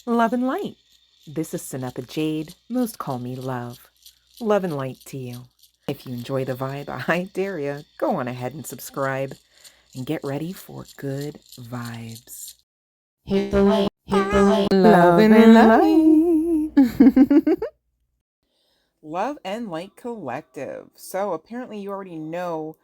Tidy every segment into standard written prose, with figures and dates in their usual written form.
Love and light. This is CYNETHA Jade. Most call me Love. Love and light to you. If you enjoy the vibe, I dare you, go on ahead and subscribe and get ready for good vibes. Love and light. Love and Light Collective. So apparently you already know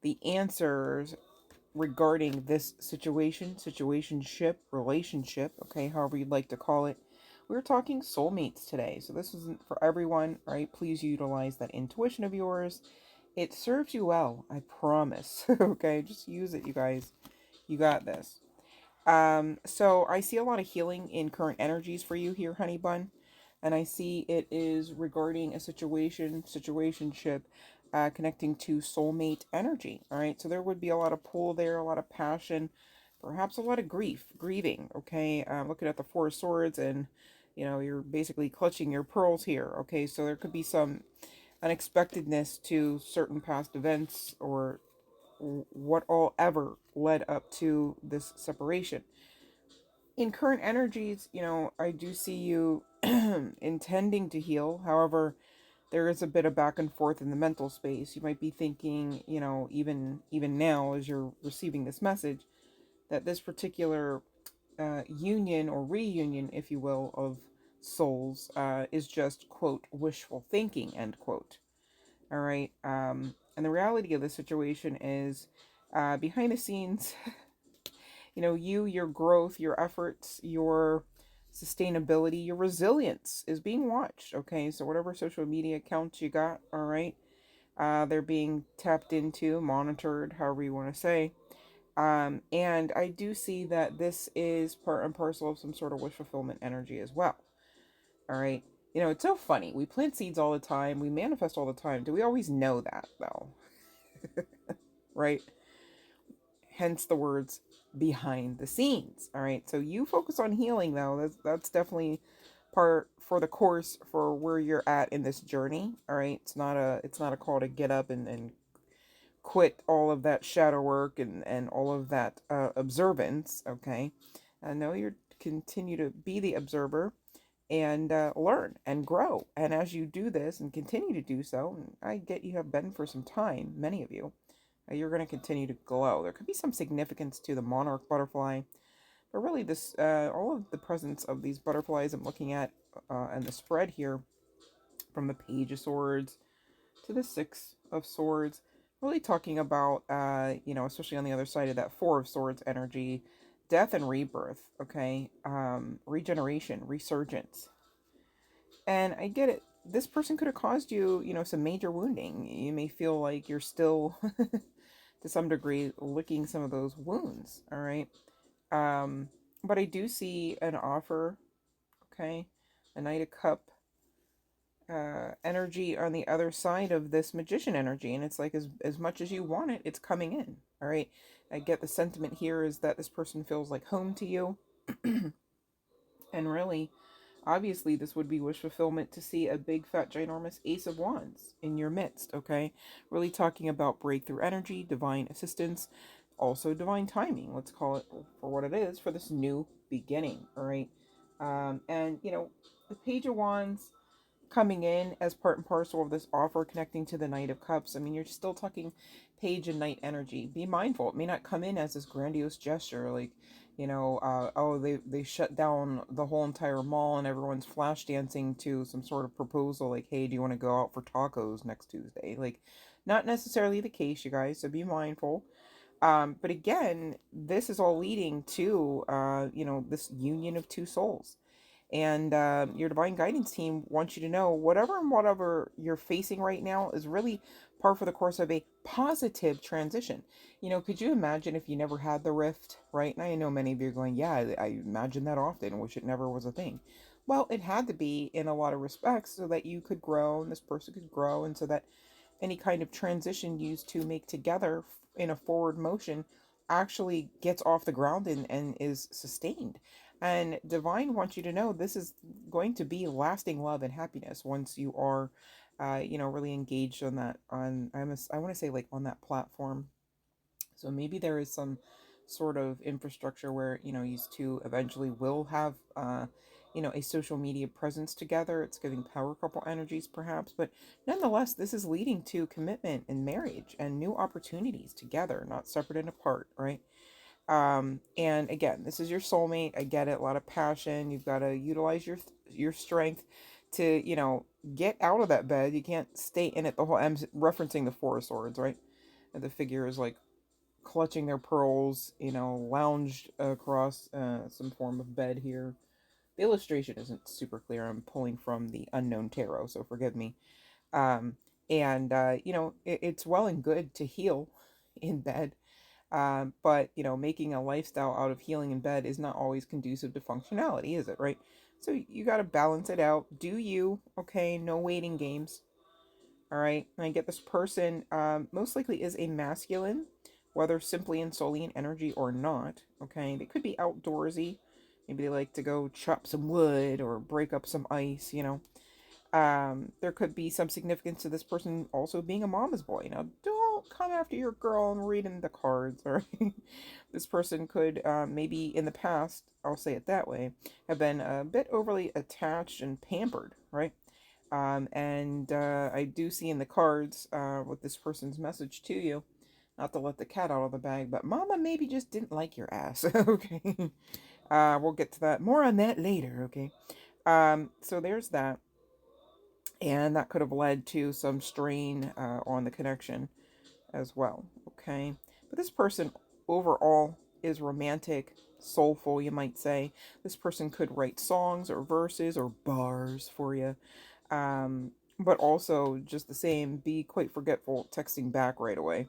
the answers regarding this situationship, relationship, okay, however you'd like to call it. We're talking soulmates today. So this isn't for everyone, right? Please utilize that intuition of yours. It serves you well, I promise. Okay, just use it, you guys. You got this. So I see a lot of healing in current energies for you here, honey bun. And I see it is regarding a situationship, connecting to soulmate energy. All right. So there would be a lot of pull there, a lot of passion, perhaps a lot of grieving. Okay. Looking at the Four of Swords, and, you're basically clutching your pearls here. Okay. So there could be some unexpectedness to certain past events, or what all ever led up to this separation. In current energies, I do see you intending to heal. However, there is a bit of back and forth in the mental space. You might be thinking, even now as you're receiving this message, that this particular union or reunion, if you will, of souls is just, quote, wishful thinking, end quote. All right. And the reality of the situation is, behind the scenes, your growth, your efforts, your sustainability, your resilience is being watched. Okay. So whatever social media accounts you got, all right, they're being tapped into, monitored, however you want to say. And I do see that this is part and parcel of some sort of wish fulfillment energy as well. All right. It's so funny. We plant seeds all the time. We manifest all the time. Do we always know that, though? Right? Hence the words behind the scenes. All right. So you focus on healing, though. That's definitely part for the course for where you're at in this journey. All right. It's not a call to get up and quit all of that shadow work and all of that observance. Okay. I know you're continue to be the observer and learn and grow. And as you do this and continue to do so, and I get you have been for some time, many of you, you're going to continue to glow. There could be some significance to the monarch butterfly, but really this, all of the presence of these butterflies I'm looking at, and the spread here from the Page of Swords to the Six of Swords, really talking about, especially on the other side of that Four of Swords energy, death and rebirth, okay, regeneration, resurgence. And I get it. This person could have caused you, some major wounding. You may feel like you're still, to some degree, licking some of those wounds. All right. But I do see an offer. Okay. A Knight of Cup energy on the other side of this magician energy. And it's like, as much as you want it, it's coming in. All right. I get the sentiment here is that this person feels like home to you. And really, obviously, this would be wish fulfillment to see a big, fat, ginormous Ace of Wands in your midst, okay? Really talking about breakthrough energy, divine assistance, also divine timing, let's call it for what it is, for this new beginning, all right? And, the Page of Wands coming in as part and parcel of this offer connecting to the Knight of Cups. I mean, you're still talking Page and Knight energy. Be mindful. It may not come in as this grandiose gesture, like, oh, they shut down the whole entire mall and everyone's flash dancing to some sort of proposal, like, hey, do you want to go out for tacos next Tuesday? Like, not necessarily the case, you guys, so be mindful. But again, this is all leading to, this union of two souls. And your divine guidance team wants you to know whatever you're facing right now is really par for the course of a positive transition. Could you imagine if you never had the rift, right? And I know many of you are going, yeah, I imagine that often, wish it never was a thing. Well, it had to be in a lot of respects so that you could grow and this person could grow, and so that any kind of transition used to make together in a forward motion actually gets off the ground and is sustained. And divine wants you to know this is going to be lasting love and happiness once you are, really engaged on that, I want to say, like, on that platform. So maybe there is some sort of infrastructure where, you two eventually will have, a social media presence together. It's giving power couple energies perhaps, but nonetheless, this is leading to commitment and marriage and new opportunities together, not separate and apart, right? And again, this is your soulmate. I get it. A lot of passion. You've got to utilize your strength to, get out of that bed. You can't stay in it the whole. I'm referencing the Four of Swords, right? And the figure is like clutching their pearls, lounged across some form of bed here. The illustration isn't super clear. I'm pulling from the Unknown Tarot, so forgive me. Um, and it's well and good to heal in bed, but making a lifestyle out of healing in bed is not always conducive to functionality, is it? Right? So you got to balance it out. Do you? Okay, no waiting games. All right. And I get this person most likely is a masculine, whether simply and solely in energy or not. Okay. They could be outdoorsy. Maybe they like to go chop some wood or break up some ice. There could be some significance to this person also being a mama's boy. Now, don't come after your girl and read in the cards. Or this person could maybe in the past, I'll say it that way, have been a bit overly attached and pampered, right? And I do see in the cards with this person's message to you, not to let the cat out of the bag, but mama maybe just didn't like your ass. Okay. We'll get to that. More on that later. Okay. So there's that. And that could have led to some strain on the connection as well. Okay. But this person overall is romantic, soulful, you might say. This person could write songs or verses or bars for you. But also, just the same, be quite forgetful texting back right away.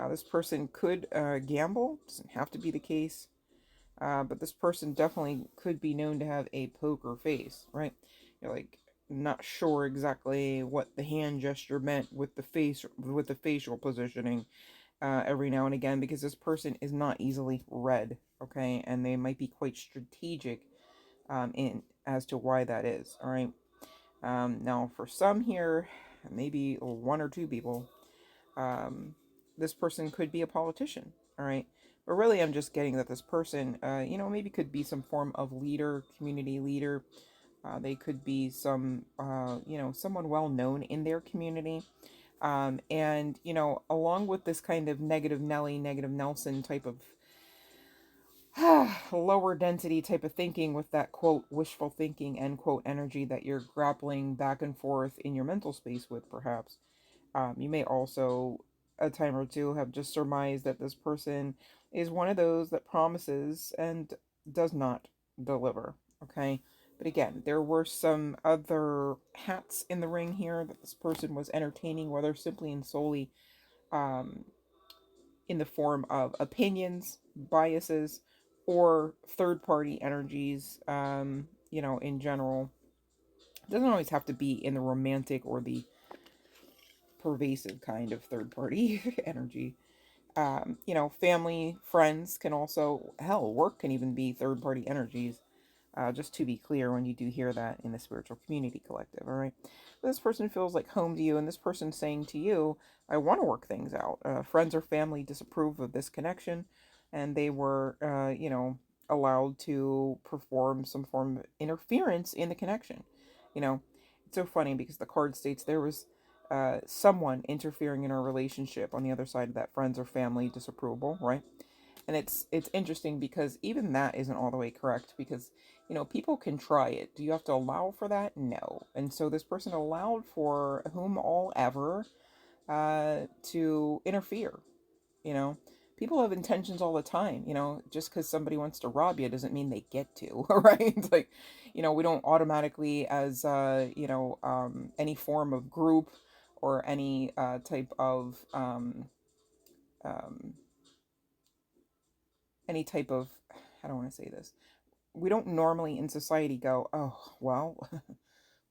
This person could gamble, doesn't have to be the case, but this person definitely could be known to have a poker face, right? You're like not sure exactly what the hand gesture meant with the facial positioning every now and again, because this person is not easily read, okay, and they might be quite strategic in as to why that is. All right. Now, for some here, maybe one or two people, um, this person could be a politician, all right? But really, I'm just getting that this person, maybe could be some form of leader, community leader. They could be someone well known in their community. And, along with this kind of negative Nelly, negative Nelson type of lower density type of thinking with that quote wishful thinking end quote energy that you're grappling back and forth in your mental space with, perhaps you may also a time or two have just surmised that this person is one of those that promises and does not deliver. Okay, but again, there were some other hats in the ring here that this person was entertaining, whether simply and solely um, in the form of opinions, biases, or third party energies, in general. It doesn't always have to be in the romantic or the pervasive kind of third party energy. Family, friends can also, hell, work can even be third party energies. Just to be clear, when you do hear that in the spiritual community collective, all right? But this person feels like home to you, and this person saying to you, I want to work things out. Friends or family disapprove of this connection, and they were, allowed to perform some form of interference in the connection. You know, it's so funny because the card states there was someone interfering in our relationship on the other side of that friends or family disapproval, right? And it's interesting because even that isn't all the way correct, because people can try it. Do you have to allow for that? No. And so this person allowed for whom all ever to interfere. you know People have intentions all the time. Just because somebody wants to rob you doesn't mean they get to. Right? It's like, we don't automatically, as any form of group or any type of um, any type of, I don't want to say this, we don't normally in society go, oh, well,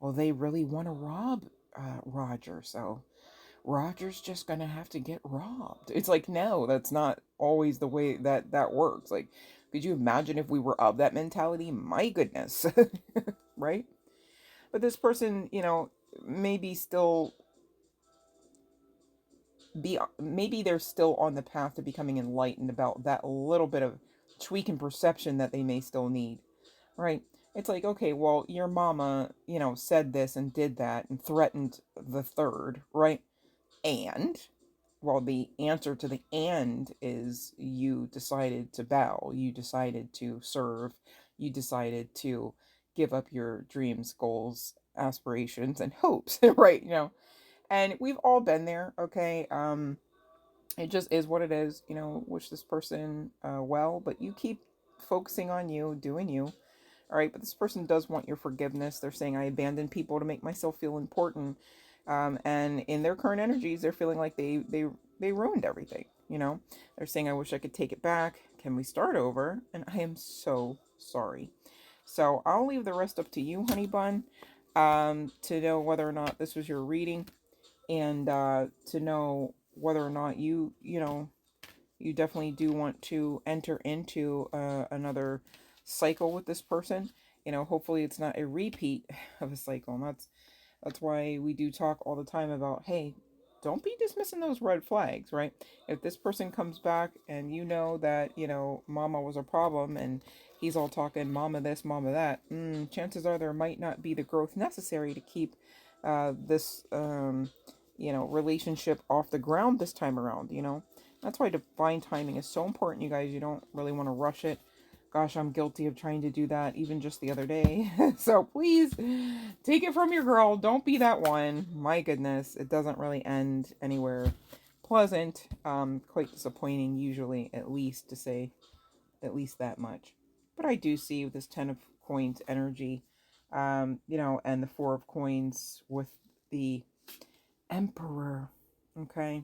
well, they really want to rob Roger, so Roger's just gonna have to get robbed. It's like, no, that's not always the way that works. Like, could you imagine if we were of that mentality? My goodness. Right? But this person, maybe still maybe they're still on the path to becoming enlightened about that little bit of tweak in perception that they may still need. Right? It's like, okay, well, your mama, said this and did that and threatened the third, right? And, well, the answer to the and is you decided to bow, you decided to serve, you decided to give up your dreams, goals, aspirations, and hopes, right? And we've all been there, okay? It just is what it is, wish this person well, but you keep focusing on you, doing you. All right, but this person does want your forgiveness. They're saying, I abandoned people to make myself feel important. And in their current energies, they're feeling like they ruined everything. They're saying, I wish I could take it back. Can we start over? And I am so sorry. So I'll leave the rest up to you, honey bun, to know whether or not this was your reading, and to know whether or not you definitely do want to enter into another cycle with this person. Hopefully it's not a repeat of a cycle. And that's why we do talk all the time about, hey, don't be dismissing those red flags, right? If this person comes back and that, mama was a problem, and he's all talking mama this, mama that, chances are there might not be the growth necessary to keep this relationship off the ground this time around. That's why divine timing is so important, you guys. You don't really want to rush it. Gosh, I'm guilty of trying to do that even just the other day. So please take it from your girl. Don't be that one. My goodness, it doesn't really end anywhere pleasant. Quite disappointing usually, at least, to say at least that much. But I do see with this 10 of coins energy, and the 4 of coins with the Emperor, okay?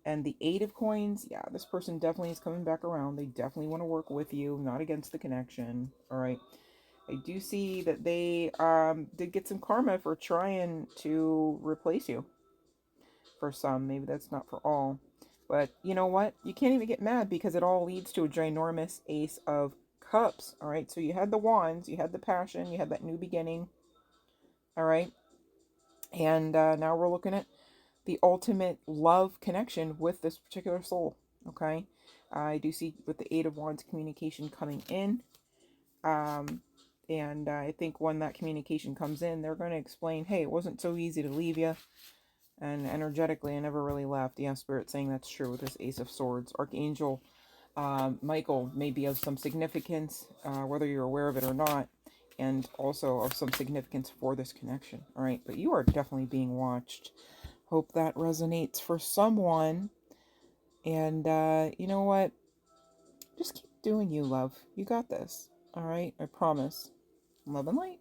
And the 8 of coins, yeah, this person definitely is coming back around. They definitely want to work with you, not against the connection. All right. I do see that they did get some karma for trying to replace you. For some, maybe that's not for all. But you know what? You can't even get mad because it all leads to a ginormous Ace of Cups. All right. So you had the wands, you had the passion, you had that new beginning. All right. And now we're looking at the ultimate love connection with this particular soul. Okay, I do see with the 8 of Wands communication coming in, and I think when that communication comes in, they're going to explain, hey, it wasn't so easy to leave you, and energetically I never really left. Yeah, Spirit saying that's true with this Ace of Swords. Archangel Michael may be of some significance, whether you're aware of it or not, and also of some significance for this connection. All right, but you are definitely being watched. Hope that resonates for someone. And you know what? Just keep doing you, love. You got this. All right? I promise. Love and light.